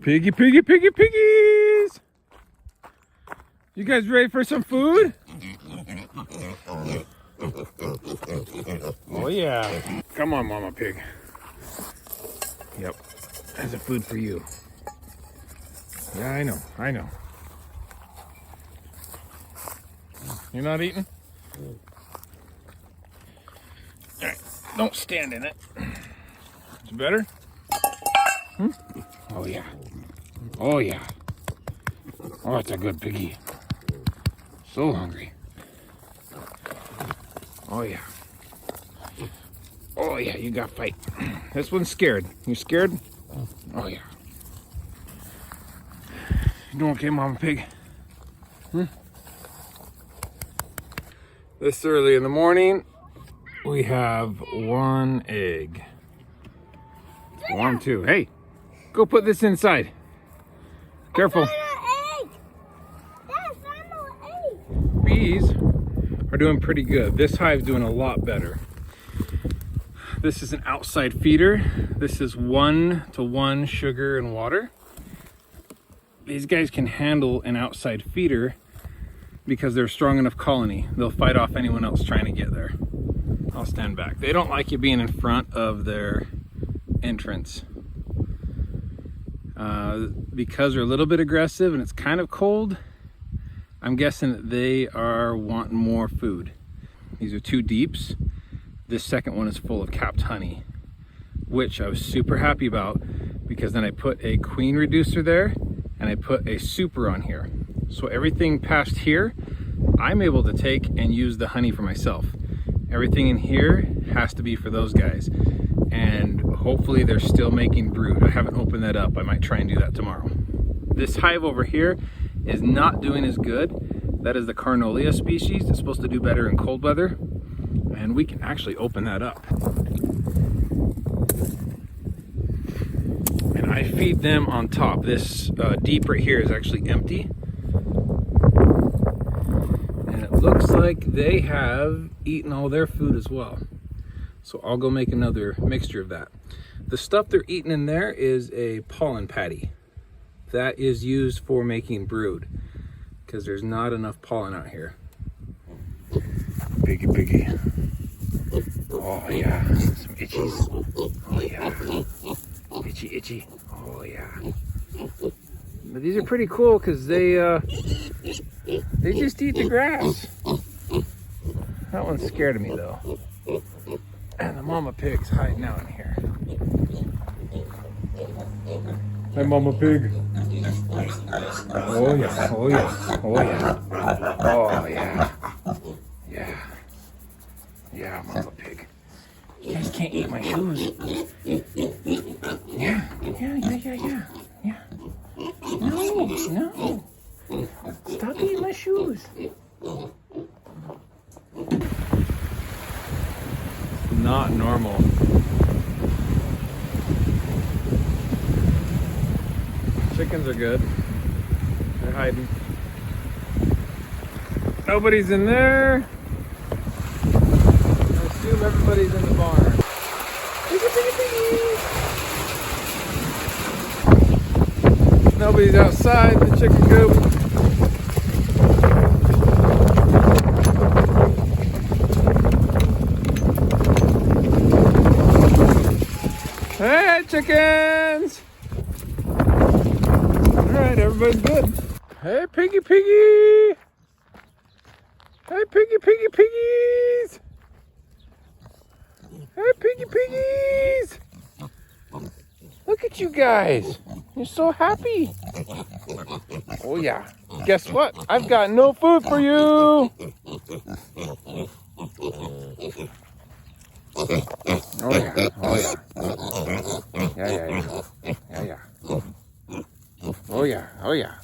Piggy, piggy, piggy, piggies! You guys ready for some food? Oh yeah. Come on, Mama Pig. Yep. That's a food for you. Yeah, I know. I know. You're not eating? Alright. Don't stand in it. It's better? Hmm? Oh yeah. Oh yeah. Oh, it's a good piggy. So hungry. Oh yeah. Oh yeah, you got fight. This one's scared. You scared? Oh yeah. You doing okay, Mama Pig? Hmm? This early in the morning, we have one egg. One, two. Hey, go put this inside. Careful. Bees are doing pretty good. This hive's doing a lot better. This is an outside feeder. This is 1-to-1 sugar and water. These guys can handle an outside feeder because they're a strong enough colony. They'll fight off anyone else trying to get there. I'll stand back. They don't like you being in front of their entrance. Because they're a little bit aggressive and it's kind of cold, I'm guessing that they are wanting more food. These are 2 deeps. This second one is full of capped honey, which I was super happy about because then I put a queen reducer there and I put a super on here. So everything past here, I'm able to take and use the honey for myself. Everything in here has to be for those guys. And hopefully they're still making brood. I haven't opened that up. I might try and do that tomorrow. This hive over here is not doing as good. That is the Carnolia species. It's supposed to do better in cold weather. And we can actually open that up. And I feed them on top. This deep right here is actually empty. And it looks like they have eaten all their food as well. So I'll go make another mixture of that. The stuff they're eating in there is a pollen patty. That is used for making brood because there's not enough pollen out here. Piggy, piggy. Oh yeah, some itchies. Oh yeah, itchy, itchy. Oh yeah. But these are pretty cool because they just eat the grass. That one's scared of me though. And the Mama Pig's hiding out in here. Hi, Mama Pig. Oh yeah, oh yeah, oh yeah, oh yeah, yeah, yeah, Mama Pig. You guys can't eat my shoes. Yeah, yeah. No. Stop eating my shoes. Not normal. Chickens are good. They're hiding. Nobody's in there. I assume everybody's in the barn. Nobody's outside the chicken coop. Hey, chickens! Alright, everybody's good. Hey, piggy, piggy! Hey, piggy, piggy, piggies! Hey, piggy, piggies! Look at you guys! You're so happy! Oh yeah. Guess what? I've got no food for you! Oh yeah, oh yeah. Yeah. Oh yeah.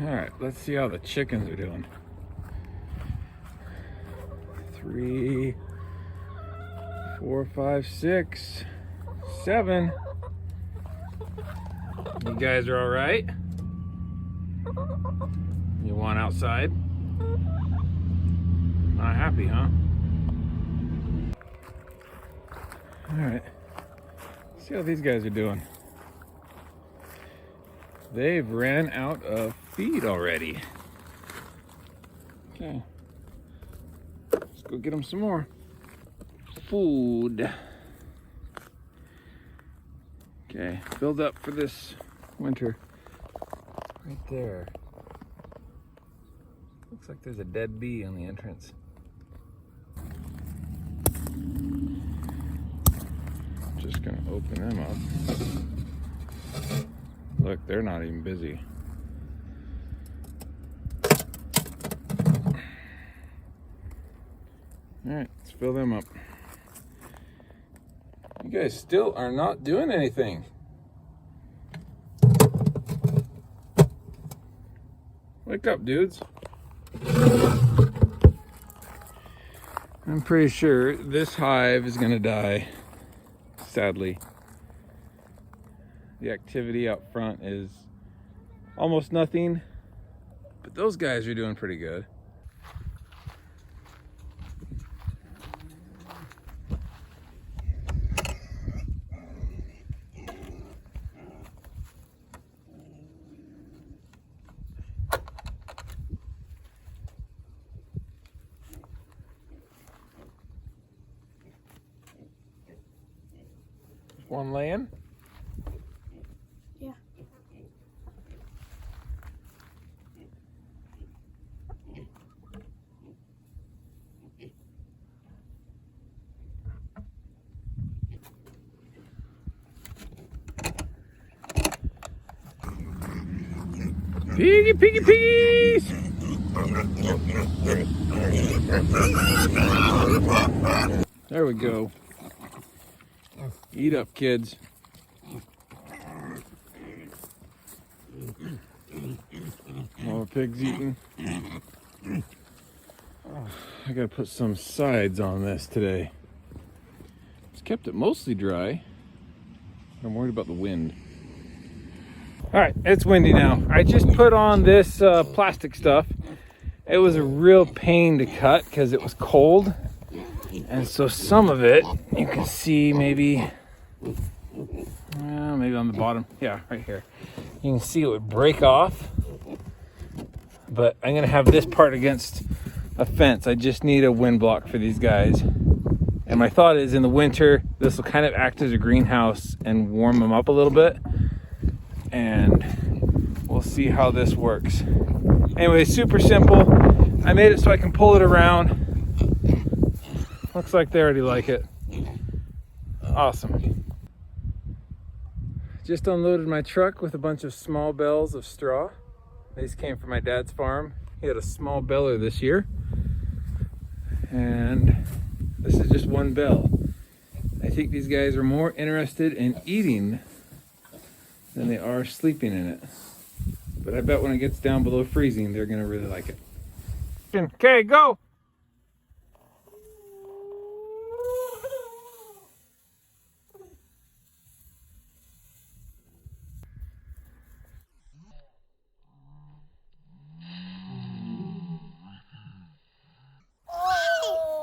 Alright, let's see how the chickens are doing. 3, 4, 5, 6, 7. You guys are alright? You want outside? Not happy, huh? Alright. See how these guys are doing. They've ran out of feed already. Okay. Let's go get them some more food. Okay, filled up for this winter. Right there. Looks like there's a dead bee on the entrance. Just gonna open them up. Look, they're not even busy. All right, let's fill them up. You guys still are not doing anything. Wake up, dudes. I'm pretty sure this hive is gonna die, sadly. The activity out front is almost nothing, but those guys are doing pretty good. One laying? Yeah. Piggy, piggy, piggies! There we go. Eat up, kids. All the pigs eating. Oh, I gotta put some sides on this today. It's kept it mostly dry. I'm worried about the wind. All right, it's windy now. I just put on this plastic stuff. It was a real pain to cut because it was cold. And so some of it, you can see maybe on the bottom. Yeah, right here. You can see it would break off. But I'm gonna have this part against a fence. I just need a wind block for these guys. And my thought is in the winter, this will kind of act as a greenhouse and warm them up a little bit. And we'll see how this works. Anyway, super simple. I made it so I can pull it around. Looks like they already like it. Awesome. Just unloaded my truck with a bunch of small bales of straw. These came from my dad's farm. He had a small baler this year. And this is just one bale. I think these guys are more interested in eating than they are sleeping in it. But I bet when it gets down below freezing, they're gonna really like it. Okay, go!